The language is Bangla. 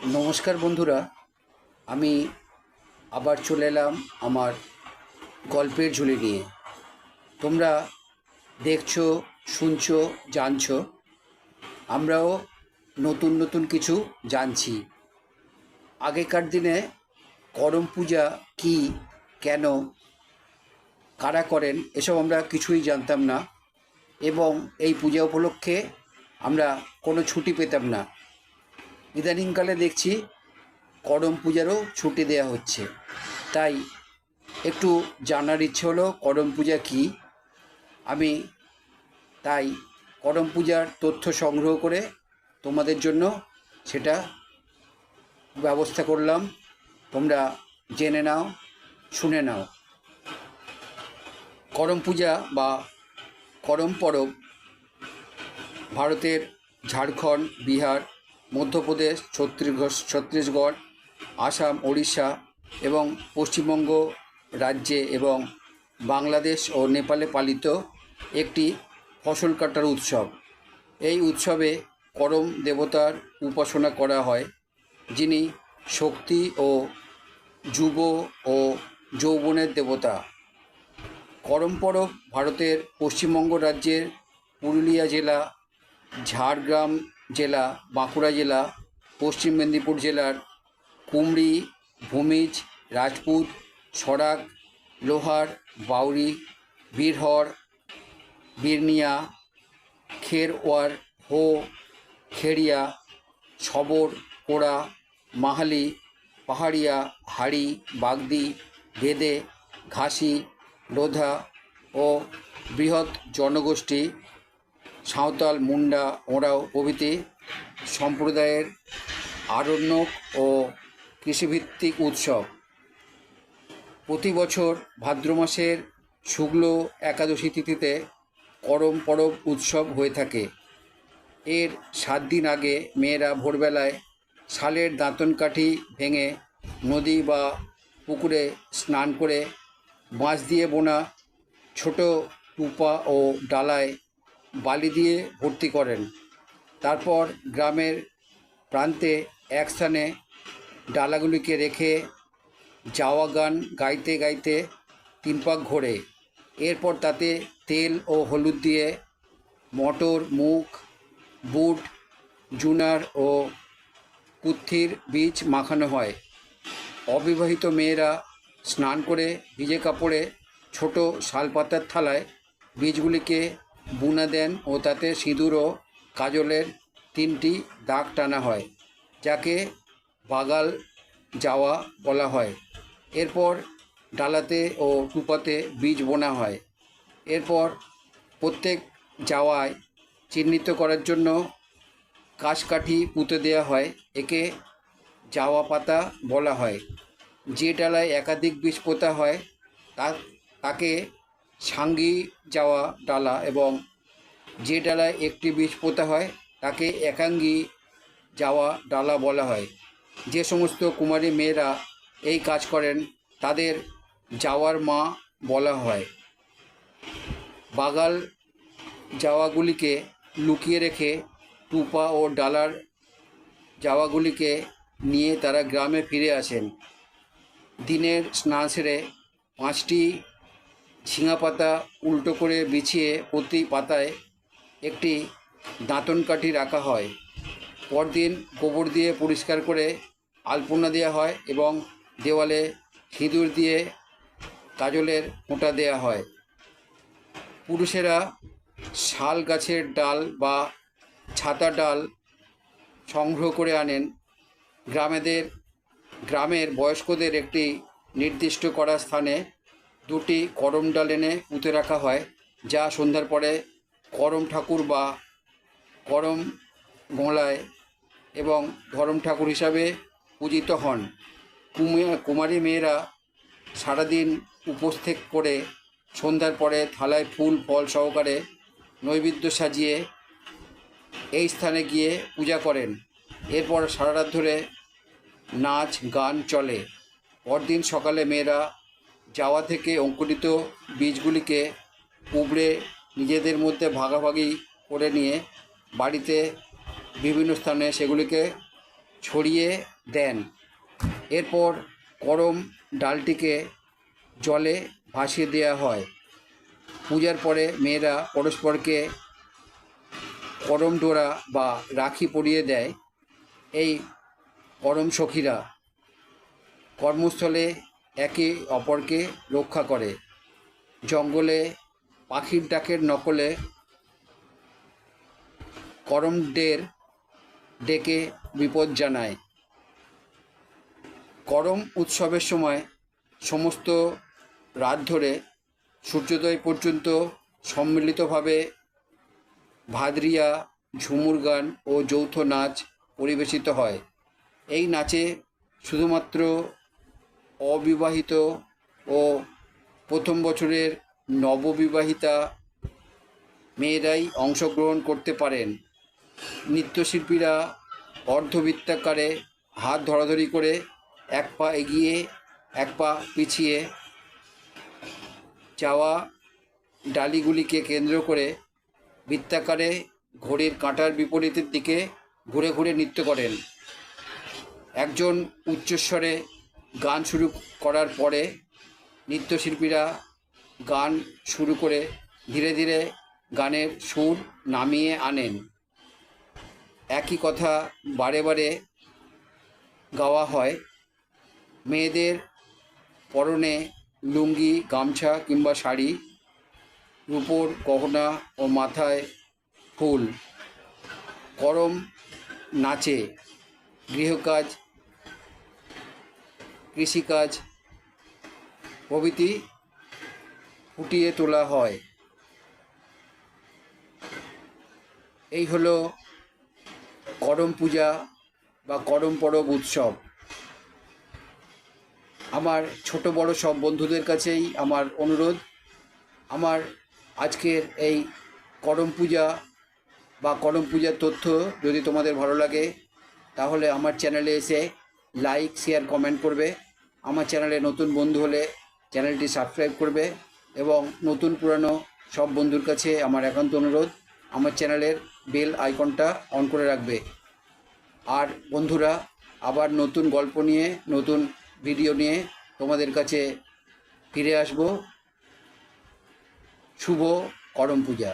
নমস্কার বন্ধুরা, আমি আবার চলে এলাম আমার গল্পের ঝুলি নিয়ে। তোমরা দেখছো, শুনছো, জানছো, আমরাও নতুন নতুন কিছু জানছি। আগেকার দিনে করম পূজা কি, কেন, কারা করেন, এসব আমরা কিছুই জানতাম না। এবং এই পূজা উপলক্ষে আমরা কোনো ছুটি পেতাম না। ইদানিংকালে দেখছি করম পূজারও ছুটি দেওয়া হচ্ছে। তাই একটু জানার ইচ্ছে হলো করম পূজা কী। আমি তাই করম পূজার তথ্য সংগ্রহ করে তোমাদের জন্য সেটা ব্যবস্থা করলাম। তোমরা জেনে নাও, শুনে নাও। করম পূজা বা করম পরব ভারতের ঝাড়খণ্ড, বিহার, মধ্যপ্রদেশ, ছত্তিশগড়, আসাম, ওড়িশা এবং পশ্চিমবঙ্গ রাজ্যে এবং বাংলাদেশ ও নেপালে পালিত একটি ফসল কাটার উৎসব। এই উৎসবে করম দেবতার উপাসনা করা হয়, যিনি শক্তি ও যুব ও যৌবনের দেবতা। করম পরব ভারতের পশ্চিমবঙ্গ রাজ্যের পুরুলিয়া জেলা, ঝাড়গ্রাম জেলা, বাঁকুড়া জেলা, পশ্চিম মেদিনীপুর জেলার কুমড়ি, ভূমিজ, রাজপুত, সরাক, লোহার, বাউরি, বীরহর, বিরনিয়া, খেরওয়ার, হো, খেড়িয়া, সবর, কোড়া, মাহালি, পাহাড়িয়া, হাড়ি, বাগদি, বেদে, ঘাসি, লোধা ও বৃহৎ জনগোষ্ঠী সাঁওতাল, মুন্ডা, ওঁরাও প্রভৃতি সম্প্রদায়ের আরণ্যক ও কৃষিভিত্তিক উৎসব। প্রতি বছর ভাদ্র মাসের শুক্ল একাদশী তিথিতে করম পরব উৎসব হয়ে থাকে। এর 7 দিন আগে মেয়েরা ভোরবেলায় শালের দাঁতন কাঠি ভেঙে নদী বা পুকুরে স্নান করে বাঁশ দিয়ে বোনা ছোট টুপা ও ডালায় বালি দিয়ে ভর্তি করেন। তারপর গ্রামের প্রান্তে এক স্থানে ডালাগুলিকে রেখে যাওয়া গান গাইতে গাইতে 3 পাক ঘোরে। এরপর তাতে তেল ও হলুদ দিয়ে মটর, মুগ, বুট, জুনার ও কুত্থির বীজ মাখানো হয়। অবিবাহিত মেয়েরা স্নান করে ভিজে কাপড়ে ছোট শালপাতার থালায় বীজগুলিকে বুনা দেন ও তাতে সিঁদুর ও কাজলের 3টি দাগ টানা হয়, যাকে বাগাল যাওয়া বলা হয়। এরপর ডালাতে ও টুপাতে বীজ বোনা হয়। এরপর প্রত্যেক যাওয়ায় চিহ্নিত করার জন্য কাশকাঠি পুঁতে দেওয়া হয়। একে যাওয়া পাতা বলা হয়। যে ডালায় একাধিক বীজ পোতা হয় তাকে সাঙ্গী যাওয়া ডালা এবং যে ডালায় একটি বীজ পোতা হয় তাকে একাঙ্গী যাওয়া ডালা বলা হয়। যে সমস্ত কুমারী মেয়েরা এই কাজ করেন তাদের যাওয়ার মা বলা হয়। বাগাল যাওয়াগুলিকে লুকিয়ে রেখে টুপা ও ডালার যাওয়াগুলিকে নিয়ে তারা গ্রামে ফিরে আসেন। দিনের স্নান সেরে 5টি ঝিঙা পাতা উল্টো করে বিছিয়ে প্রতি পাতায় একটি দাঁতন কাঠি রাখা হয়। পরদিন গোবর দিয়ে পরিষ্কার করে আলপনা দেওয়া হয় এবং দেওয়ালে সিঁদুর দিয়ে কাজলের ফোঁটা দেওয়া হয়। পুরুষেরা শাল গাছের ডাল বা ছাতা ডাল সংগ্রহ করে আনেন। গ্রামের বয়স্কদের একটি নির্দিষ্ট করা স্থানে 2টি করম ডাল এনে পুঁতে রাখা হয়, যা সন্ধ্যার পরে করম ঠাকুর বা করম গোলায় এবং ধরম ঠাকুর হিসাবে পূজিত হন। কুমারী মেয়েরা সারাদিন উপোস করে সন্ধ্যার পরে থালায় ফুল ফল সহকারে নৈবেদ্য সাজিয়ে এই স্থানে গিয়ে পূজা করেন। এরপর সারা রাত ধরে নাচ গান চলে। পরদিন সকালে মেয়েরা যাওয়া থেকে অঙ্কুরিত বীজগুলিকে উপড়ে নিজেদের মধ্যে ভাগাভাগি করে নিয়ে বাড়িতে বিভিন্ন স্থানে সেগুলিকে ছড়িয়ে দেন। এরপর করম ডালটিকে জলে ভাসিয়ে দেওয়া হয়। পূজার পরে মেয়েরা পরস্পরকে করম ডোরা বা রাখি পরিয়ে দেয়। এই করম সখীরা কর্মস্থলে একে অপরকে রক্ষা করে। জঙ্গলে পাখির ডাকের নকলে করমদের ডেকে বিপদ জানায়। করম উৎসবের সময় সমস্ত রাত ধরে সূর্যোদয় পর্যন্ত সম্মিলিতভাবে ভাদরিয়া, ঝুমুর গান ও যৌথ নাচ পরিবেশিত হয়। এই নাচে শুধুমাত্র অবিবাহিত ও প্রথম বছরের নববিবাহিতা মেয়েরাই অংশগ্রহণ করতে পারেন। নৃত্যশিল্পীরা অর্ধবৃত্তাকারে হাত ধরাধরি করে এক পা এগিয়ে এক পা পিছিয়ে চাওয়া ডালিগুলিকে কেন্দ্র করে বৃত্তাকারে ঘড়ির কাঁটার বিপরীতের দিকে ঘুরে ঘুরে নৃত্য করেন। একজন উচ্চস্বরে গান শুরু করার পরে নৃত্যশিল্পীরা গান শুরু করে ধীরে ধীরে গানের সুর নামিয়ে আনেন। একই কথা বারে বারে গাওয়া হয়। মেয়েদের পরনে লুঙ্গি, গামছা কিংবা শাড়ি, রূপোর গহনা ও মাথায় ফুল। করম নাচে গৃহকাজ, কৃষিকাজ প্রভৃতি ফুটিয়ে তোলা হয়। এই হলো করম পূজা বা করম পরব উৎসব। আমার ছোট বড় সব বন্ধুদের কাছেই আমার অনুরোধ, আমার আজকের এই করম পূজা বা করম পূজার তথ্য যদি তোমাদের ভালো লাগে তাহলে আমার চ্যানেলে এসে লাইক, শেয়ার, কমেন্ট করবে। আমার চ্যানেলে নতুন বন্ধু হলে চ্যানেলটি সাবস্ক্রাইব করবে এবং নতুন পুরানো সব বন্ধুর কাছে আমার একান্ত অনুরোধ, আমার চ্যানেলের বেল আইকনটা অন করে রাখবে। আর বন্ধুরা, আবার নতুন গল্প নিয়ে, নতুন ভিডিও নিয়ে তোমাদের কাছে ফিরে আসব। শুভ করম পূজা।